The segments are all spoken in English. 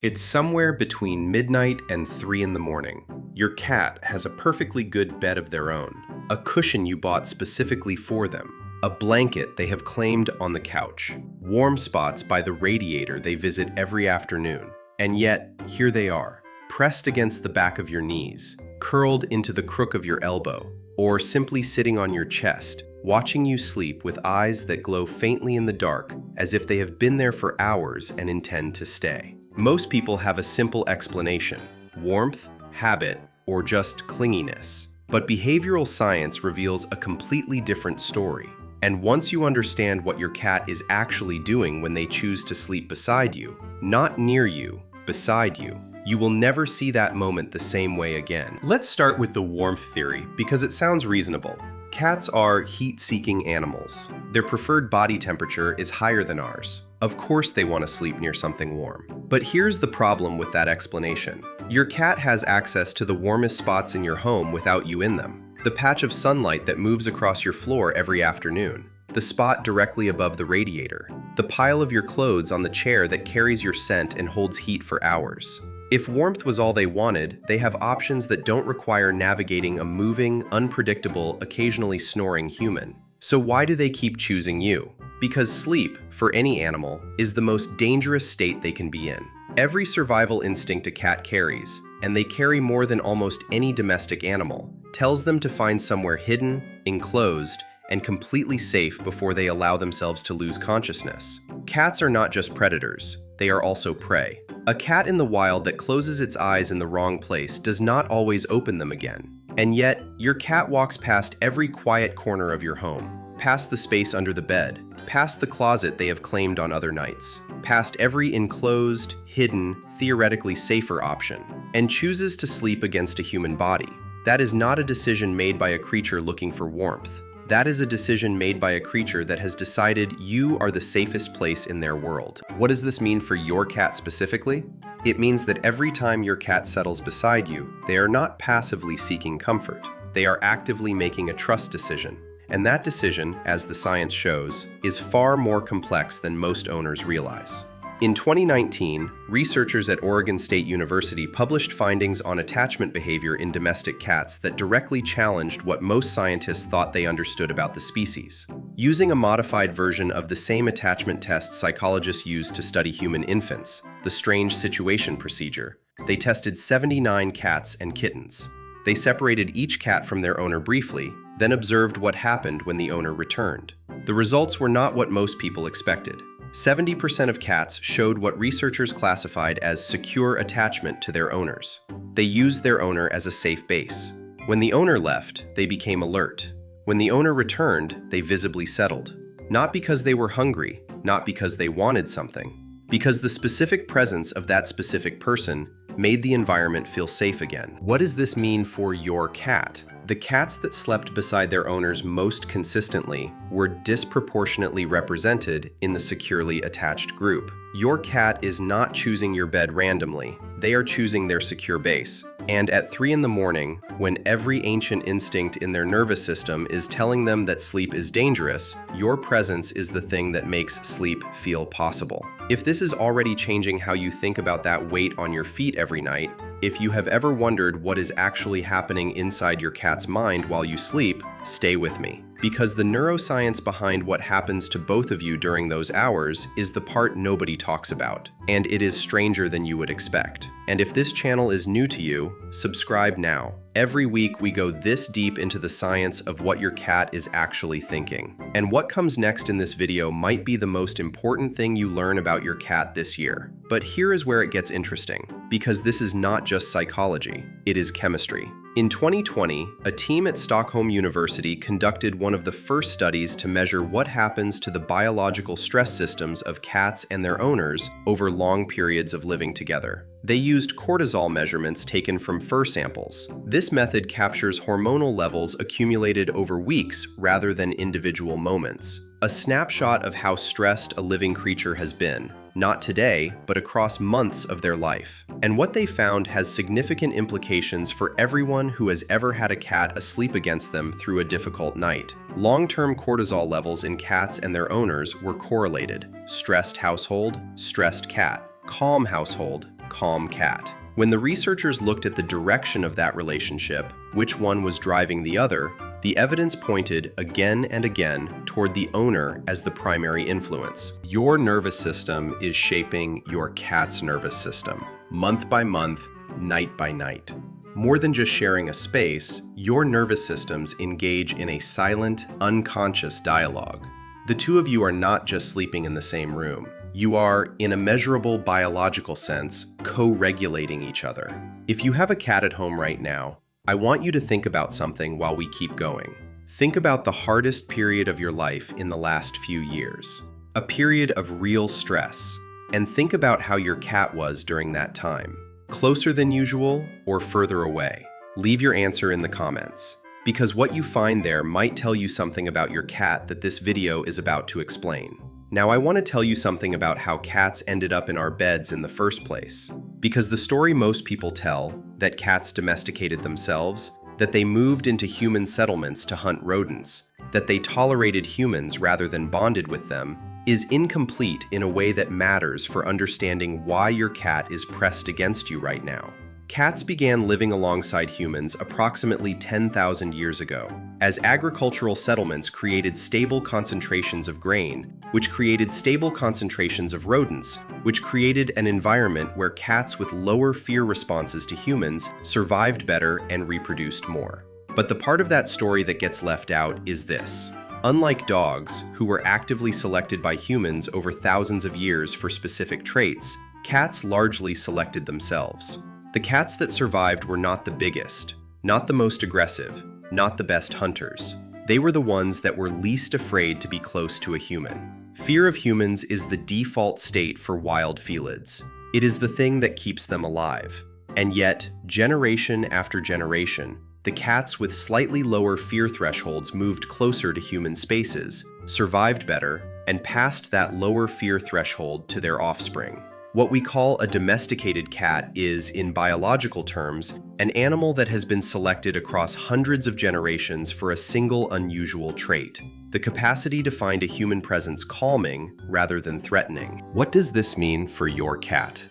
It's somewhere between midnight and 3 in the morning. Your cat has a perfectly good bed of their own, a cushion you bought specifically for them, a blanket they have claimed on the couch, warm spots by the radiator they visit every afternoon. And yet, here they are, pressed against the back of your knees, curled into the crook of your elbow, or simply sitting on your chest, watching you sleep with eyes that glow faintly in the dark as if they have been there for hours and intend to stay. Most people have a simple explanation: warmth, habit, or just clinginess. But behavioral science reveals a completely different story. And once you understand what your cat is actually doing when they choose to sleep beside you, not near you, beside you, you will never see that moment the same way again. Let's start with the warmth theory because it sounds reasonable. Cats are heat-seeking animals. Their preferred body temperature is higher than ours. Of course they want to sleep near something warm. But here's the problem with that explanation. Your cat has access to the warmest spots in your home without you in them. The patch of sunlight that moves across your floor every afternoon. The spot directly above the radiator. The pile of your clothes on the chair that carries your scent and holds heat for hours. If warmth was all they wanted, they have options that don't require navigating a moving, unpredictable, occasionally snoring human. So why do they keep choosing you? Because sleep, for any animal, is the most dangerous state they can be in. Every survival instinct a cat carries, and they carry more than almost any domestic animal, tells them to find somewhere hidden, enclosed, and completely safe before they allow themselves to lose consciousness. Cats are not just predators, they are also prey. A cat in the wild that closes its eyes in the wrong place does not always open them again. And yet, your cat walks past every quiet corner of your home, past the space under the bed, past the closet they have claimed on other nights, past every enclosed, hidden, theoretically safer option, and chooses to sleep against a human body. That is not a decision made by a creature looking for warmth. That is a decision made by a creature that has decided you are the safest place in their world. What does this mean for your cat specifically? It means that every time your cat settles beside you, they are not passively seeking comfort. They are actively making a trust decision. And that decision, as the science shows, is far more complex than most owners realize. In 2019, researchers at Oregon State University published findings on attachment behavior in domestic cats that directly challenged what most scientists thought they understood about the species. Using a modified version of the same attachment test psychologists use to study human infants, the strange situation procedure, they tested 79 cats and kittens. They separated each cat from their owner briefly, then observed what happened when the owner returned. The results were not what most people expected. 70% of cats showed what researchers classified as secure attachment to their owners. They used their owner as a safe base. When the owner left, they became alert. When the owner returned, they visibly settled. Not because they were hungry, not because they wanted something, because the specific presence of that specific person made the environment feel safe again. What does this mean for your cat? The cats that slept beside their owners most consistently were disproportionately represented in the securely attached group. Your cat is not choosing your bed randomly. They are choosing their secure base. And at 3 in the morning, when every ancient instinct in their nervous system is telling them that sleep is dangerous, your presence is the thing that makes sleep feel possible. If this is already changing how you think about that weight on your feet every night, if you have ever wondered what is actually happening inside your cat's mind while you sleep, stay with me. Because the neuroscience behind what happens to both of you during those hours is the part nobody talks about, and it is stranger than you would expect. And if this channel is new to you, subscribe now. Every week we go this deep into the science of what your cat is actually thinking. And what comes next in this video might be the most important thing you learn about your cat this year. But here is where it gets interesting, because this is not just psychology, it is chemistry. In 2020, a team at Stockholm University conducted one of the first studies to measure what happens to the biological stress systems of cats and their owners over long periods of living together. They used cortisol measurements taken from fur samples. This method captures hormonal levels accumulated over weeks rather than individual moments. A snapshot of how stressed a living creature has been, not today, but across months of their life. And what they found has significant implications for everyone who has ever had a cat asleep against them through a difficult night. Long-term cortisol levels in cats and their owners were correlated. Stressed household, stressed cat. Calm household, calm cat. When the researchers looked at the direction of that relationship, which one was driving the other, the evidence pointed again and again toward the owner as the primary influence. Your nervous system is shaping your cat's nervous system, month by month, night by night. More than just sharing a space, your nervous systems engage in a silent, unconscious dialogue. The two of you are not just sleeping in the same room. You are, in a measurable biological sense, co-regulating each other. If you have a cat at home right now, I want you to think about something while we keep going. Think about the hardest period of your life in the last few years, a period of real stress, and think about how your cat was during that time. Closer than usual or further away? Leave your answer in the comments, because what you find there might tell you something about your cat that this video is about to explain. Now I want to tell you something about how cats ended up in our beds in the first place. Because the story most people tell, that cats domesticated themselves, that they moved into human settlements to hunt rodents, that they tolerated humans rather than bonded with them, is incomplete in a way that matters for understanding why your cat is pressed against you right now. Cats began living alongside humans approximately 10,000 years ago, as agricultural settlements created stable concentrations of grain, which created stable concentrations of rodents, which created an environment where cats with lower fear responses to humans survived better and reproduced more. But the part of that story that gets left out is this. Unlike dogs, who were actively selected by humans over thousands of years for specific traits, cats largely selected themselves. The cats that survived were not the biggest, not the most aggressive, not the best hunters. They were the ones that were least afraid to be close to a human. Fear of humans is the default state for wild felids. It is the thing that keeps them alive. And yet, generation after generation, the cats with slightly lower fear thresholds moved closer to human spaces, survived better, and passed that lower fear threshold to their offspring. What we call a domesticated cat is, in biological terms, an animal that has been selected across hundreds of generations for a single unusual trait: the capacity to find a human presence calming rather than threatening. What does this mean for your cat?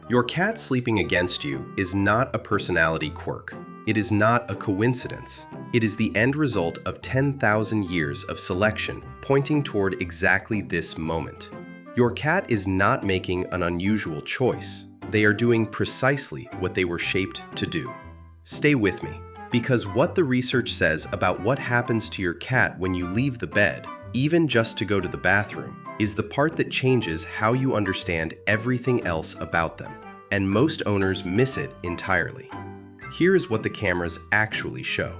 Your cat sleeping against you is not a personality quirk. It is not a coincidence. It is the end result of 10,000 years of selection pointing toward exactly this moment. Your cat is not making an unusual choice. They are doing precisely what they were shaped to do. Stay with me, because what the research says about what happens to your cat when you leave the bed, even just to go to the bathroom, is the part that changes how you understand everything else about them, and most owners miss it entirely. Here is what the cameras actually show.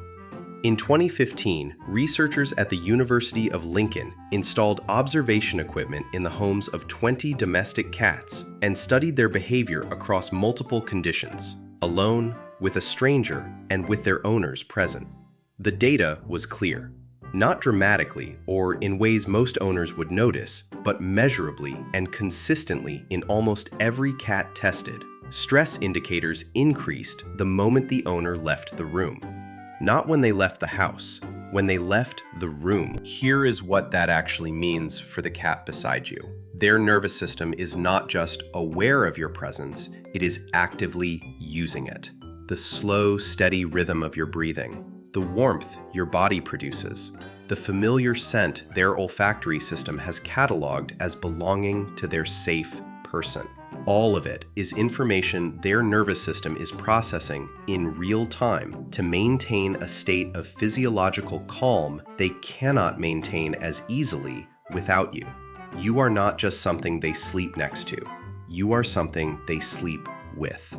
In 2015, researchers at the University of Lincoln installed observation equipment in the homes of 20 domestic cats and studied their behavior across multiple conditions: alone, with a stranger, and with their owners present. The data was clear. Not dramatically or in ways most owners would notice, but measurably and consistently in almost every cat tested. Stress indicators increased the moment the owner left the room. Not when they left the house, when they left the room. Here is what that actually means for the cat beside you. Their nervous system is not just aware of your presence, it is actively using it. The slow, steady rhythm of your breathing, the warmth your body produces, the familiar scent their olfactory system has cataloged as belonging to their safe person. All of it is information their nervous system is processing in real time to maintain a state of physiological calm they cannot maintain as easily without you. You are not just something they sleep next to. You are something they sleep with.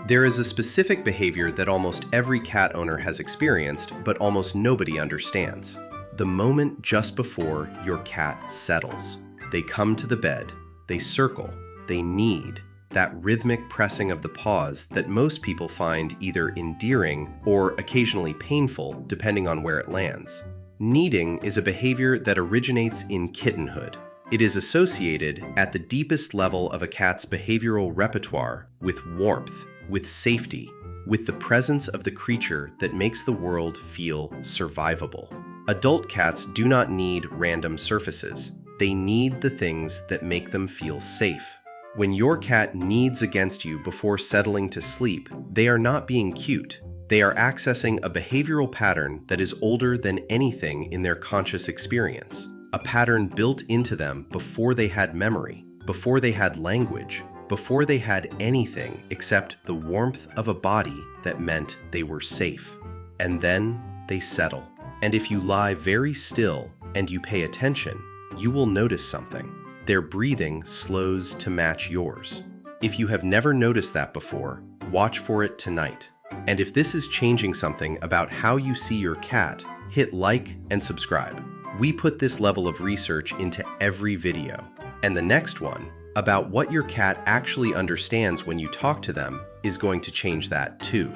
There is a specific behavior that almost every cat owner has experienced, but almost nobody understands. The moment just before your cat settles. They come to the bed, they circle, they knead, that rhythmic pressing of the paws that most people find either endearing or occasionally painful, depending on where it lands. Kneading is a behavior that originates in kittenhood. It is associated at the deepest level of a cat's behavioral repertoire with warmth, with safety, with the presence of the creature that makes the world feel survivable. Adult cats do not need random surfaces. They need the things that make them feel safe. When your cat kneads against you before settling to sleep, they are not being cute. They are accessing a behavioral pattern that is older than anything in their conscious experience. A pattern built into them before they had memory, before they had language, before they had anything except the warmth of a body that meant they were safe. And then they settle. And if you lie very still and you pay attention, you will notice something. Their breathing slows to match yours. If you have never noticed that before, watch for it tonight. And if this is changing something about how you see your cat, hit like and subscribe. We put this level of research into every video. And the next one, about what your cat actually understands when you talk to them, is going to change that too.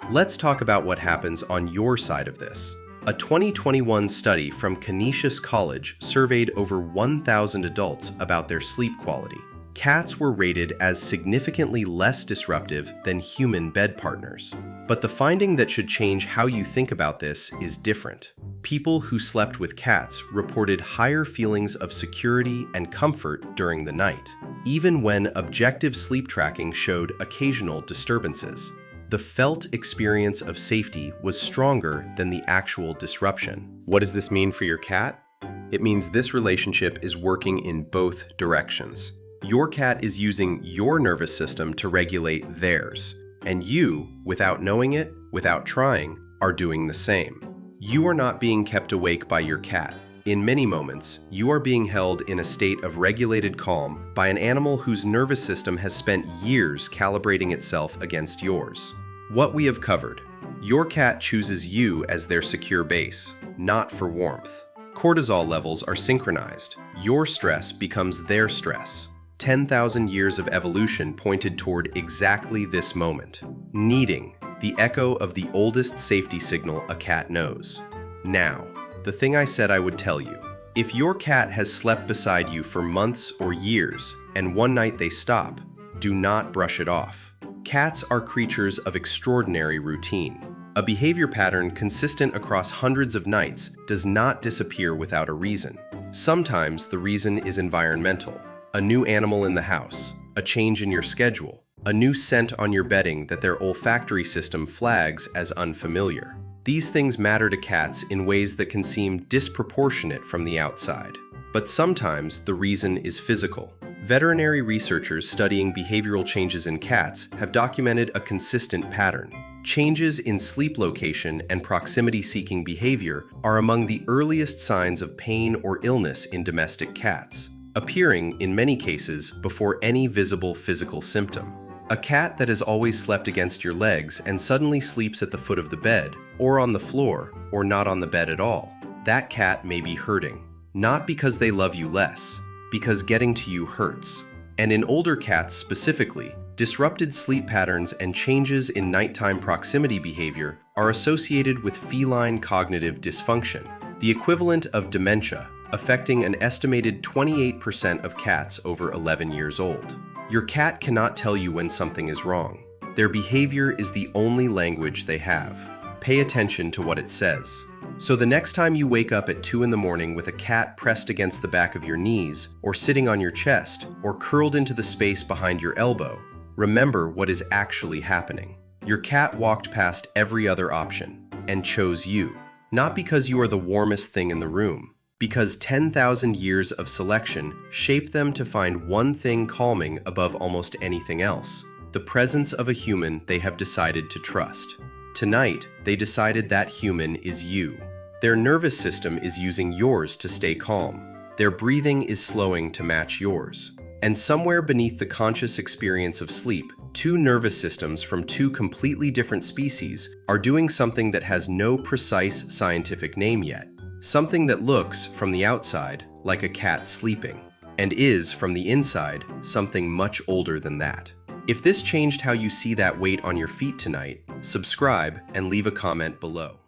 Let's talk about what happens on your side of this. A 2021 study from Clinginess College surveyed over 1,000 adults about their sleep quality. Cats were rated as significantly less disruptive than human bed partners. But the finding that should change how you think about this is different. People who slept with cats reported higher feelings of security and comfort during the night, even when objective sleep tracking showed occasional disturbances. The felt experience of safety was stronger than the actual disruption. What does this mean for your cat? It means this relationship is working in both directions. Your cat is using your nervous system to regulate theirs, and you, without knowing it, without trying, are doing the same. You are not being kept awake by your cat. In many moments, you are being held in a state of regulated calm by an animal whose nervous system has spent years calibrating itself against yours. What we have covered. Your cat chooses you as their secure base, not for warmth. Cortisol levels are synchronized. Your stress becomes their stress. 10,000 years of evolution pointed toward exactly this moment. Kneading, the echo of the oldest safety signal a cat knows. Now, the thing I said I would tell you. If your cat has slept beside you for months or years, and one night they stop, do not brush it off. Cats are creatures of extraordinary routine. A behavior pattern consistent across hundreds of nights does not disappear without a reason. Sometimes the reason is environmental. A new animal in the house, a change in your schedule, a new scent on your bedding that their olfactory system flags as unfamiliar. These things matter to cats in ways that can seem disproportionate from the outside. But sometimes the reason is physical. Veterinary researchers studying behavioral changes in cats have documented a consistent pattern. Changes in sleep location and proximity-seeking behavior are among the earliest signs of pain or illness in domestic cats, appearing in many cases before any visible physical symptom. A cat that has always slept against your legs and suddenly sleeps at the foot of the bed, or on the floor, or not on the bed at all, that cat may be hurting. Not because they love you less, because getting to you hurts. And in older cats specifically, disrupted sleep patterns and changes in nighttime proximity behavior are associated with feline cognitive dysfunction, the equivalent of dementia, affecting an estimated 28% of cats over 11 years old. Your cat cannot tell you when something is wrong. Their behavior is the only language they have. Pay attention to what it says. So the next time you wake up at 2 in the morning with a cat pressed against the back of your knees, or sitting on your chest, or curled into the space behind your elbow, remember what is actually happening. Your cat walked past every other option and chose you, not because you are the warmest thing in the room, because 10,000 years of selection shaped them to find one thing calming above almost anything else: the presence of a human they have decided to trust. Tonight, they decided that human is you. Their nervous system is using yours to stay calm. Their breathing is slowing to match yours. And somewhere beneath the conscious experience of sleep, two nervous systems from two completely different species are doing something that has no precise scientific name yet. Something that looks, from the outside, like a cat sleeping, and is, from the inside, something much older than that. If this changed how you see that weight on your feet tonight, subscribe and leave a comment below.